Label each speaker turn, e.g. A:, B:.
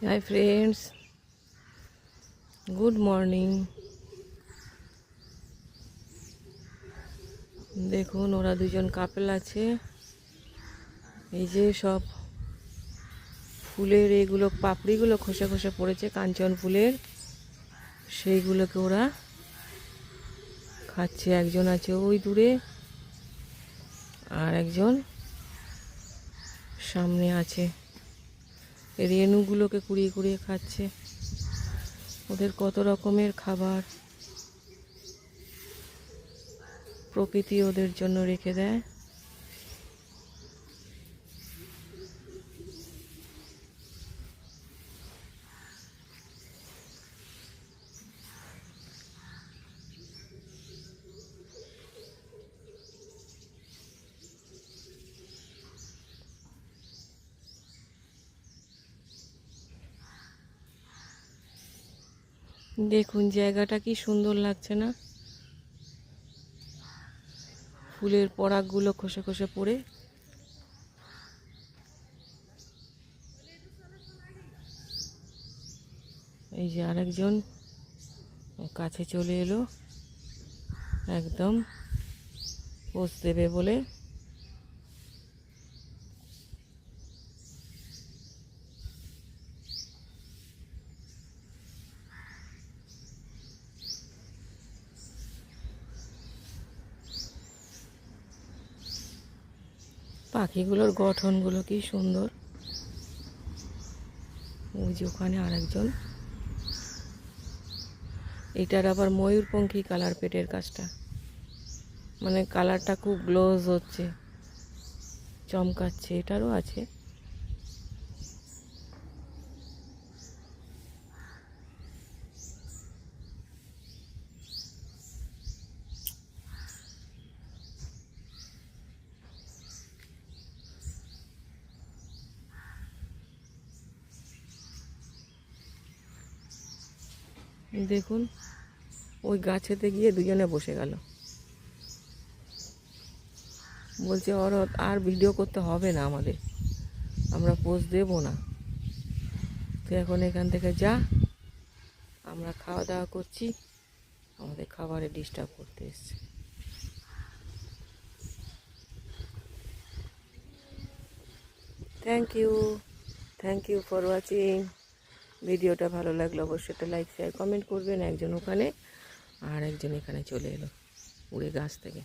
A: Hi friends, good morning. দেখুন ওরা দুজন কাপল আছে। এই যে সব ফুলের এইগুলো পাপড়িগুলো খসে খসে পড়েছে কাঞ্চন ফুলের, সেইগুলোকে ওরা খাচ্ছে। একজন আছে ওই দূরে, আর একজন সামনে আছে। রেণুগুলোকে কুড়িয়ে কুড়িয়ে খাচ্ছে। ওদের কত রকমের খাবার প্রকৃতি ওদের জন্য রেখে দেয়। দেখুন জায়গাটা কি সুন্দর লাগছে না? ফুলের পরাগগুলো খসে খসে পড়ে। এই যে আরেকজন কাছে চলে এলো একদম পোজ দেবে বলে। পাখিগুলোর গঠনগুলো কি সুন্দর। ওই যে ওখানে আরেকজন, এটার আবার ময়ূরপঙ্খী কালার পেটের কাজটা, মানে কালারটা খুব গ্লোজ হচ্ছে, চমকাচ্ছে। এটারও আছে। দেখুন ওই গাছেতে গিয়ে দুজনে বসে গেল। বলছে ওর আর ভিডিও করতে হবে না, আমরা পোজ দেবো না, তুই এখন এখান থেকে যা, আমরা খাওয়া দাওয়া করছি, আমাদের খাবারে ডিস্টার্ব করতে এসছে। Thank you for watching. ভিডিওটা ভালো লাগলে অবশ্যই একটা লাইক শেয়ার কমেন্ট করবেন। একজন ওখানে আর একজন এখানে চলে এলো উড়ে গাছ থেকে।